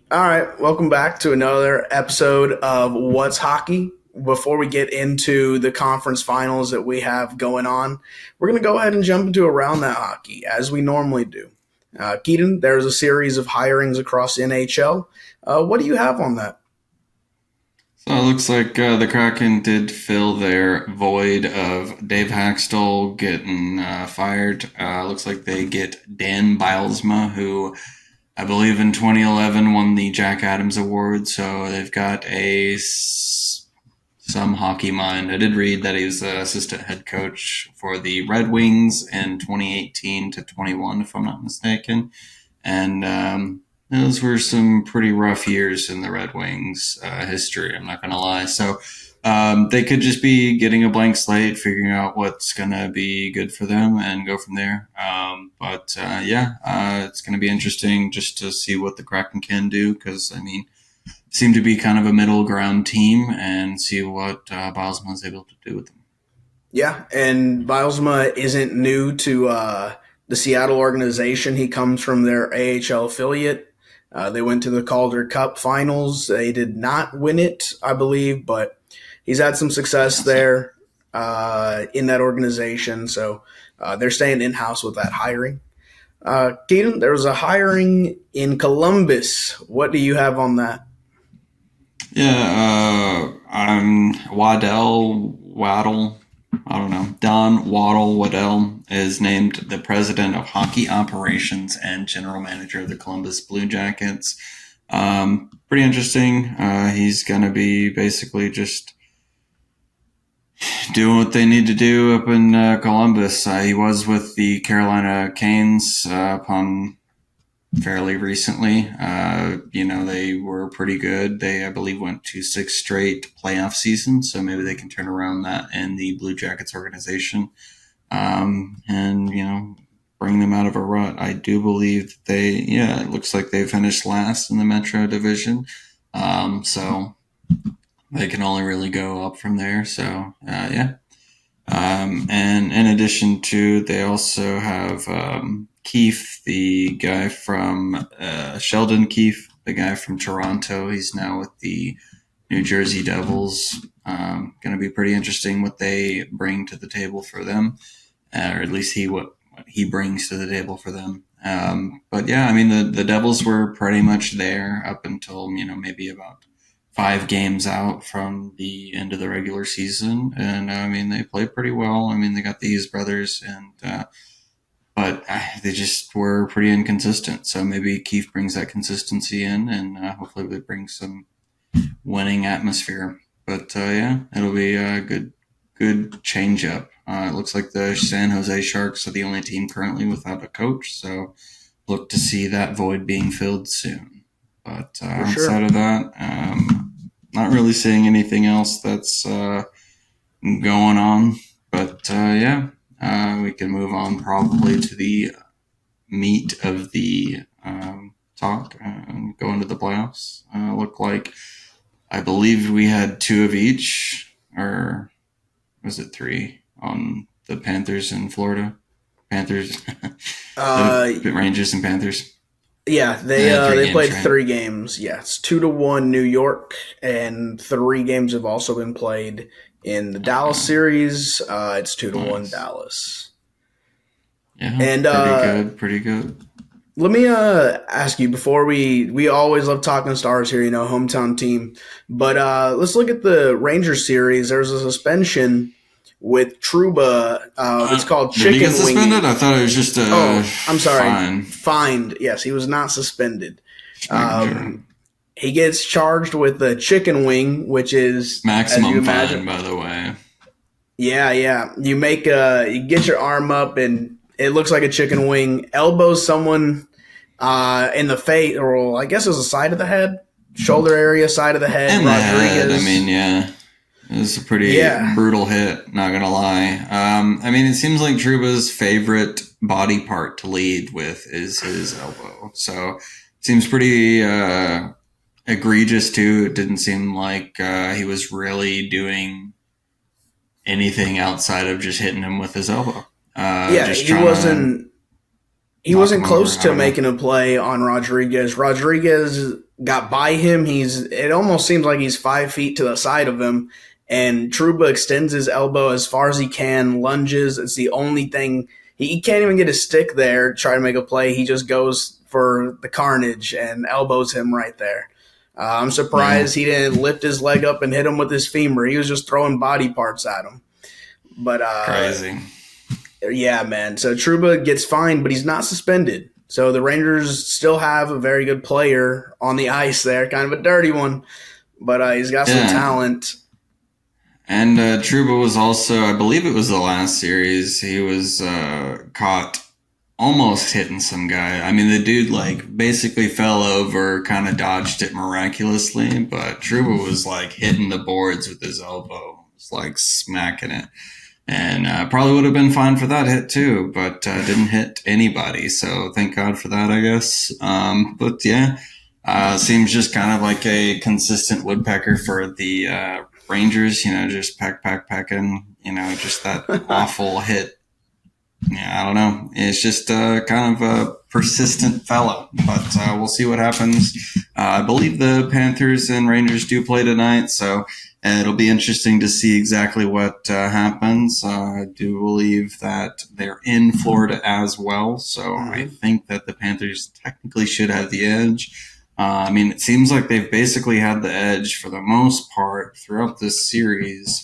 All right, welcome back to another episode of What's Hockey. Before we get into the conference finals that we have going on, we're going to go ahead and jump into Around That Hockey as we normally do. Keaton, there's a series of hirings across NHL. What do you have on that? So it looks like the Kraken did fill their void of Dave Haxtell getting fired. Looks like they get Dan Bilesma, who I believe in 2011 won the Jack Adams Award. So they've got some hockey mind. I did read that he was the assistant head coach for the Red Wings in 2018 to 21, if I'm not mistaken. And those were some pretty rough years in the Red Wings history. I'm not going to lie. So they could just be getting a blank slate, figuring out what's going to be good for them, and go from there. It's going to be interesting just to see what the Kraken can do because I mean, seem to be kind of a middle ground team, and see what Bosma is able to do with them. Yeah, and Bilesma isn't new to the Seattle organization. He comes from their AHL affiliate. They went to the Calder Cup finals. They did not win it, I believe, but he's had some success Yes, sir. there in that organization. So they're staying in house with that hiring. Keaton, there was a hiring in Columbus. What do you have on that? Yeah, I'm Waddle. I don't know. Don Waddle is named the president of hockey operations and general manager of the Columbus Blue Jackets. Pretty interesting. He's going to be basically just doing what they need to do up in Columbus. He was with the Carolina Canes upon fairly recently. They were pretty good. They, I believe, went to six straight playoff seasons, so maybe they can turn around that in the Blue Jackets organization, and bring them out of a rut. I do believe that it looks like they finished last in the Metro Division, so they can only really go up from there. So yeah. And in addition to, they also have Keefe, the guy from Sheldon Keefe, the guy from Toronto. He's now with the New Jersey Devils. Going to be pretty interesting what they bring to the table for them, or at least what he brings to the table for them. But yeah, I mean the Devils were pretty much there up until maybe about 5 games out from the end of the regular season, and I mean they played pretty well. I mean they got the Hughes brothers, and but they just were pretty inconsistent. So maybe Keefe brings that consistency in, and hopefully they bring some winning atmosphere. But yeah, it'll be a good change up. It looks like the San Jose Sharks are the only team currently without a coach, so look to see that void being filled soon. But For outside sure. of that, not really seeing anything else that's going on. But we can move on probably to the meat of the talk and go into the playoffs. Look like I believe we had two of each, or was it three on the Panthers in Florida? Panthers, Uh, the Rangers and Panthers. yeah, They had three they games, played right? 3 games. Yeah, it's 2-1 New York, and 3 games have also been played in the Dallas Okay, series. It's 2-1 nice. Dallas. Yeah, And pretty good, pretty good. let me ask you before we always love talking stars here, hometown team. But let's look at the Rangers series. There's a suspension with Truba. It's called Did he get chicken suspended? winging. I thought it was just a Oh, I'm sorry. fine. Fined. Yes, he was not suspended. Just making sure. Um, he gets charged with the chicken wing, which is, as you Maximum imagine, fine, by the way. yeah, yeah. You get your arm up and it looks like a chicken wing, elbows someone in the face, or well, I guess it was the side of the head, shoulder area, side of the head. And the head. I mean, Rodriguez. yeah, it was a pretty Yeah, brutal hit. Not gonna lie. I mean, it seems like Truba's favorite body part to lead with is his elbow. So it seems pretty egregious too. It didn't seem like he was really doing anything outside of just hitting him with his elbow. yeah. Just trying to He knock him wasn't over. close I to don't know. making a play on Rodriguez. Rodriguez got by him. It almost seems like he's 5 feet to the side of him, and Truba extends his elbow as far as he can, lunges. It's the only thing he can't even get his stick there, try to make a play. He just goes for the carnage and elbows him right there. I'm Yeah, surprised he didn't lift his leg up and hit him with his femur. He was just throwing body parts at him. But crazy. yeah, man. So Truba gets fined, but he's not suspended. So the Rangers still have a very good player on the ice there, kind of a dirty one, but he's got some Yeah. talent. And Truba was also, I believe it was the last series, he was caught almost hitting some guy. I mean, the dude like basically fell over, kind of dodged it miraculously, but Truba was like hitting the boards with his elbow, was like smacking it. And probably would have been fine for that hit too, but didn't hit anybody. So thank God for that, I guess. But yeah, seems just kind of like a consistent woodpecker for the Rangers. You know, just pecking. You know, just that awful hit. Yeah, I don't know. It's just kind of a persistent fellow, but we'll see what happens. I believe the Panthers and Rangers do play tonight, so it'll be interesting to see exactly what happens. I do believe that they're in Florida as well, so I Mm-hmm. think that the Panthers technically should have the edge. I mean, it seems like they've basically had the edge for the most part throughout this series.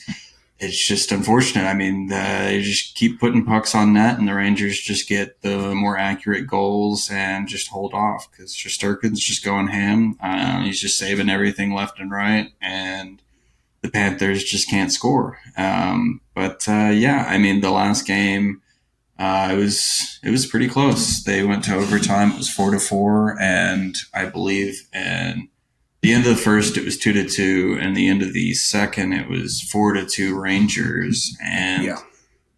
It's just unfortunate. I mean, they just keep putting pucks on net, and the Rangers just get the more accurate goals and just hold off because Shesterkin's just going ham. He's just saving everything left and right, and the Panthers just can't score. But yeah, I mean, the last game, it was pretty close. They went to overtime. It was 4-4, and I believe in the end of the first, it was 2-2, and the end of the second, it was 4-2 Rangers, and Yeah,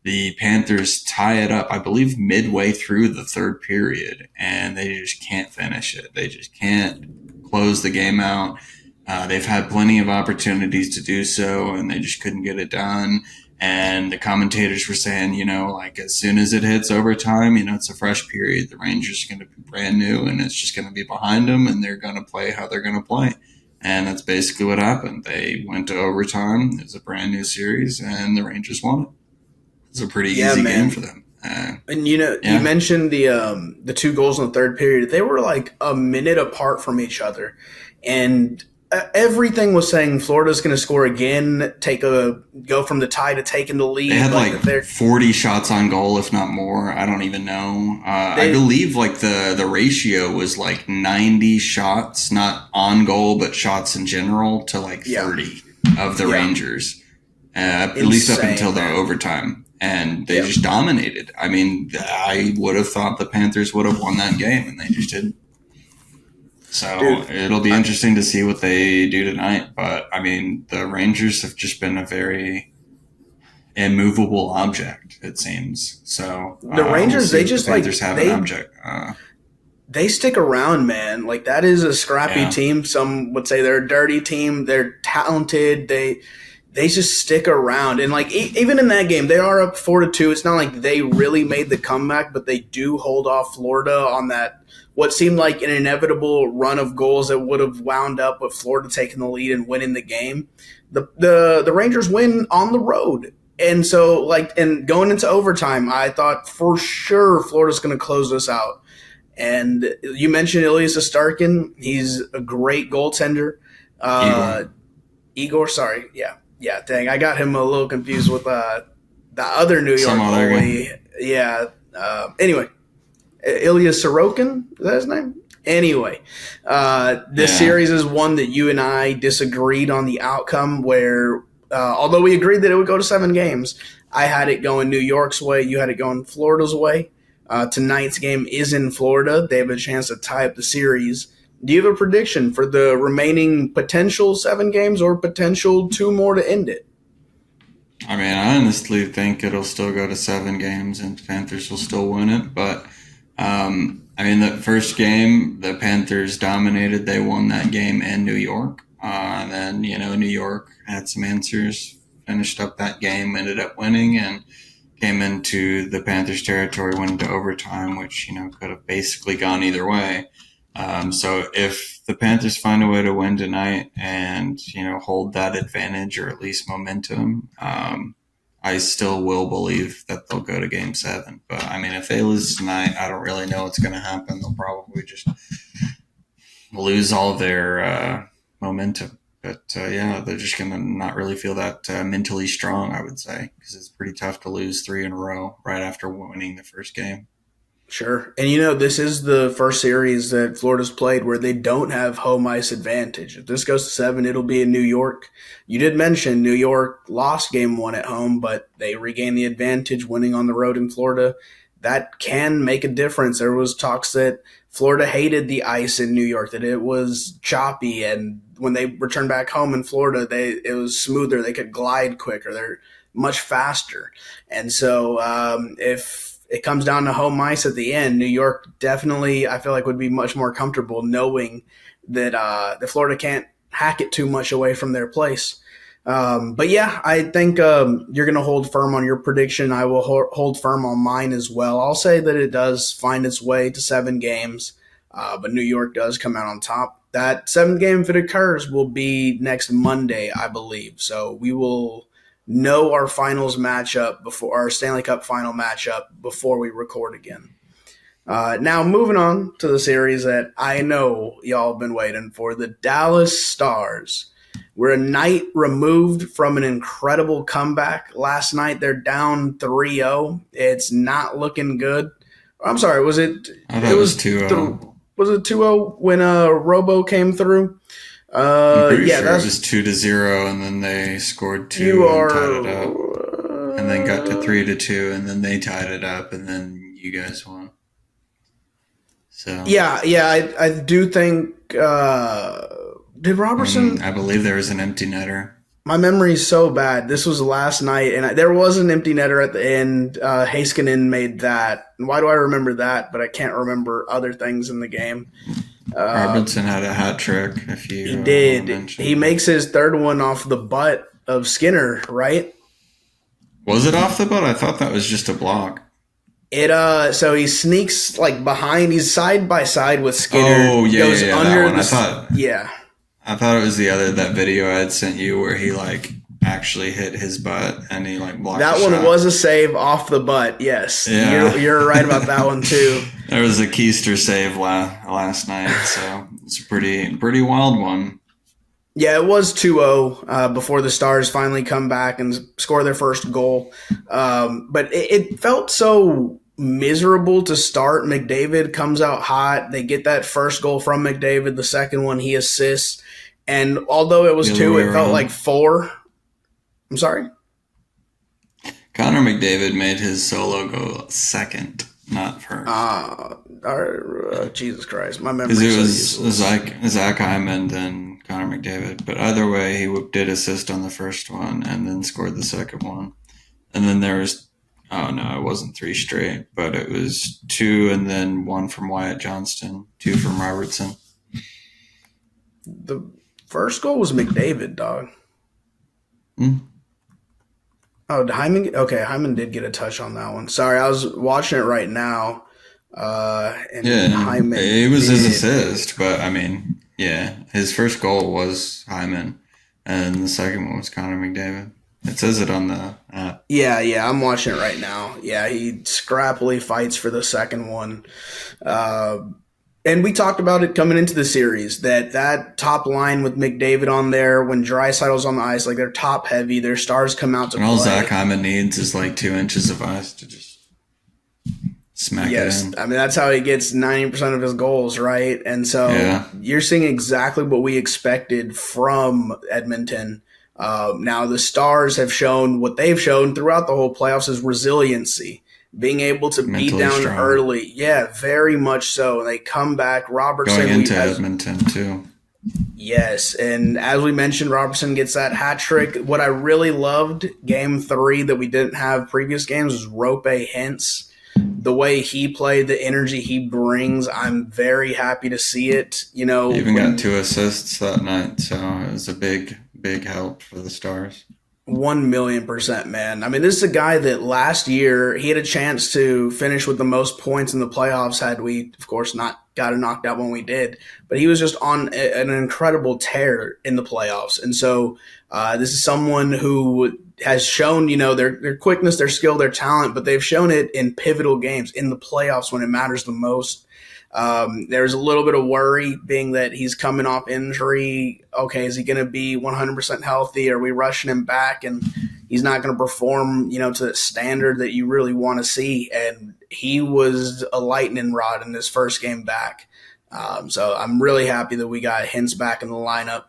the Panthers tie it up, I believe, midway through the third period, and they just can't finish it. They just can't close the game out. They've had plenty of opportunities to do so, and they just couldn't get it done. And the commentators were saying, you know, like as soon as it hits overtime, you know, it's a fresh period. The Rangers are going to be brand new, and it's just going to be behind them, and they're going to play how they're going to play. And that's basically what happened. They went to overtime. It was a brand new series, and the Rangers won it. It was a pretty yeah, easy game man. for them. And you know, you Yeah, mentioned the two goals in the third period. They were like a minute apart from each other, and everything was saying Florida's going to score again, go from the tie to taking the they lead. had Like like they're 40 shots on goal, if not more. I don't even know. I they, believe like the ratio was like 90 shots, not on goal, but shots in general, to like yeah, 30 of the yeah, Rangers, at least up until insane, the man. overtime. And they Yeah, just dominated. I mean, I would have thought the Panthers would have won that game, and they just didn't. So dude. it'll be I, interesting to see what they do tonight. But I mean, the Rangers have just been a very immovable object, it seems. So the we'll Rangers, see they if the just like Panthers have an object. they stick around, man. Like that is a scrappy Yeah, team. Some would say they're a dirty team. They're talented. They just stick around, and like even in that game, they are up 4-2. It's not like they really made the comeback, but they do hold off Florida on that what seemed like an inevitable run of goals that would have wound up with Florida taking the lead and winning the game. The Rangers win on the road. And so, like, and going into overtime, I thought for sure Florida's going to close this out. And you mentioned Ilya Starkin. He's a great goaltender. Igor, Uh, Igor, sorry. Yeah. Yeah. Dang. I got him a little confused with the other New some York other guy. goalie. Yeah. Anyway, Ilya Sorokin. Is that his name? Anyway, this Yeah, series is one that you and I disagreed on the outcome where, although we agreed that it would go to 7 games, I had it going New York's way. You had it going Florida's way. Tonight's game is in Florida. They have a chance to tie up the series. Do you have a prediction for the remaining potential 7 games or potential 2 more to end it? I mean, I honestly think it'll still go to 7 games, and the Panthers will still win it. But I mean, the first game, the Panthers dominated. They won that game in New York. And then, you know, New York had some answers, finished up that game, ended up winning, and came into the Panthers' territory, went into overtime, which, you know, could have basically gone either way. So if the Panthers find a way to win tonight and hold that advantage or at least momentum, I still will believe that they'll go to Game 7. But I mean, if they lose tonight, I don't really know what's going to happen. They'll probably just lose all of their momentum. But yeah, they're just going to not really feel that mentally strong, I would say, because it's pretty tough to lose 3 in a row right after winning the first game. Sure. And this is the first series that Florida's played where they don't have home ice advantage. If this goes to 7, it'll be in New York. You did mention New York lost game 1 at home, but they regained the advantage winning on the road in Florida. That can make a difference. There was talks that Florida hated the ice in New York, that it was choppy, and when they returned back home in Florida, it was smoother. They could glide quicker. They're much faster. And so if it comes down to home ice at the end, New York definitely, I feel like, would be much more comfortable knowing that Florida can't hack it too much away from their place. But yeah, I think you're going to hold firm on your prediction. I will hold firm on mine as well. I'll say that it does find its way to 7 games, but New York does come out on top. That 7th game, if it occurs, will be next Monday, I believe. So we will know our finals matchup before our Stanley Cup final matchup before we record again. Now moving on to the series that I know y'all have been waiting for, the Dallas Stars. We're a night removed from an incredible comeback. Last night they're down 3-0. It's not looking good. I'm sorry, was it? I thought it was 2-0. Was it 2-0 when Robo came through? I'm pretty sure it was 2-0, and then they scored 2 and tied it up, and then got to 3-2, and then they tied it up, and then you guys won. So yeah, I do think did Robertson? I believe there was an empty netter. My memory's so bad. This was last night, and there was an empty netter at the end. Heiskanen made that. And why do I remember that? But I can't remember other things in the game. Robertson had a hat trick. If you he did, he makes his 3rd one off the butt of Skinner, right? Was it off the butt? I thought that was just a block. So he sneaks like behind. He's side by side with Skinner. Oh yeah, goes yeah, under that one. Yeah. I thought it was that video I had sent you where he like actually hit his butt and he like blocked. That the one shot. was a save off the butt. Yes, yeah. You're right about that one too. There was a keister save last night, so it's a pretty wild one. Yeah, it was 2-0 before the Stars finally come back and score their first goal. But it felt so miserable to start. McDavid comes out hot. They get that first goal from McDavid. The second one he assists. And although it was 2, it felt like 4. I'm sorry? Connor McDavid made his solo goal second, not first. Jesus Christ. My memory is so Zach Hyman and Connor McDavid. But either way, he did assist on the first one and then scored the second one. And then there was, it wasn't 3 straight, but it was 2 and then 1 from Wyatt Johnston, 2 from Robertson. The first goal was McDavid, dog. Oh, Hyman? Okay, Hyman did get a touch on that one. Sorry, I was watching it right now. Hyman, it was his assist, but I mean, yeah, his first goal was Hyman, and the second one was Connor McDavid. It says it on the app. Yeah, I'm watching it right now. Yeah, he scrappily fights for the second one. And we talked about it coming into the series, that top line with McDavid on there, when Draisaitl's on the ice, like they're top heavy, their stars come out to play. All Zach Hyman needs is like 2 inches of ice to just smack it in. I mean, that's how he gets 90% of his goals, right? And so You're seeing exactly what we expected from Edmonton. Now the Stars have shown what they've shown throughout the whole playoffs is resiliency. Being able to beat down strong. Early. Yeah, very much so. They come back. Robertson. Going into Edmonton, too. Yes, and as we mentioned, Robertson gets that hat trick. What I really loved, Game 3, that we didn't have previous games, was Rope Hintz. The way he played, the energy he brings, I'm very happy to see it. He even got 2 assists that night, so it was a big help for the Stars. 1,000,000%, man. I mean, this is a guy that last year he had a chance to finish with the most points in the playoffs had we, of course, not got it knocked out when we did. But he was just on an incredible tear in the playoffs. And so this is someone who has shown, their quickness, their skill, their talent, but they've shown it in pivotal games in the playoffs when it matters the most. There's a little bit of worry being that he's coming off injury. Okay, is he going to be 100% healthy? Are we rushing him back and he's not going to perform, to the standard that you really want to see? And he was a lightning rod in his first game back. So I'm really happy that we got Hintz back in the lineup.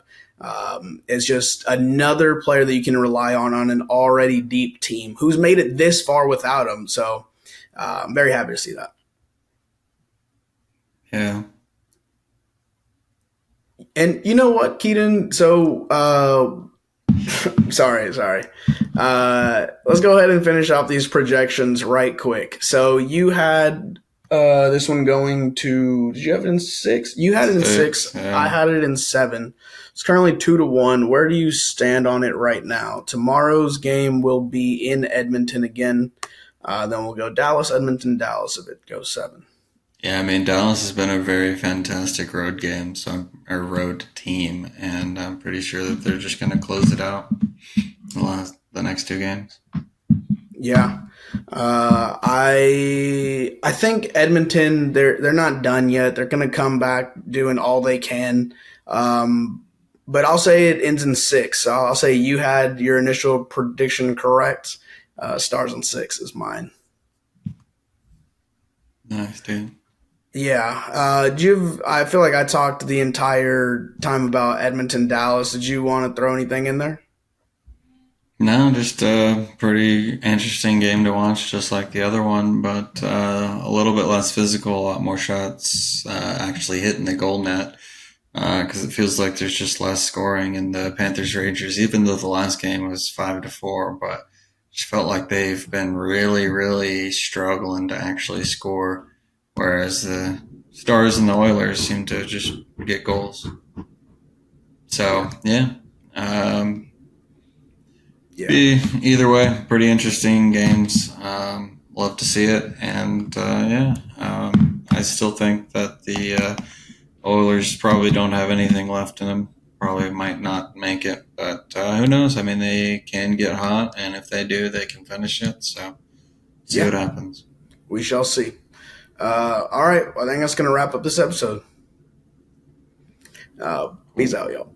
It's just another player that you can rely on an already deep team who's made it this far without him. So I'm very happy to see that. Yeah. And you know what, Keaton? So, sorry. Let's go ahead and finish off these projections right quick. So you had this one going to, did you have it in 6? You had it in 6. Yeah. I had it in 7. It's currently 2-1. Where do you stand on it right now? Tomorrow's game will be in Edmonton again. Then we'll go Dallas, Edmonton, Dallas if it goes 7. Yeah, I mean, Dallas has been a very fantastic road game, or road team, and I'm pretty sure that they're just going to close it out the next 2 games. Yeah. I think Edmonton, they're not done yet. They're going to come back doing all they can. But I'll say it ends in 6. So I'll say you had your initial prediction correct. Stars on 6 is mine. Nice, dude. Yeah. I feel like I talked the entire time about Edmonton, Dallas. Did you want to throw anything in there? No, just a pretty interesting game to watch, just like the other one, but a little bit less physical, a lot more shots actually hitting the goal net, because it feels like there's just less scoring in the Panthers Rangers, even though the last game was 5-4, but just felt like they've been really, really struggling to actually score, whereas the Stars and the Oilers seem to just get goals. So, yeah. Yeah. Either way, pretty interesting games. Love to see it, and I still think that the Oilers probably don't have anything left in them. Probably might not make it, but who knows? I mean, they can get hot, and if they do, they can finish it. So, see what happens. We shall see. All right. Well, I think that's going to wrap up this episode. Peace out, y'all.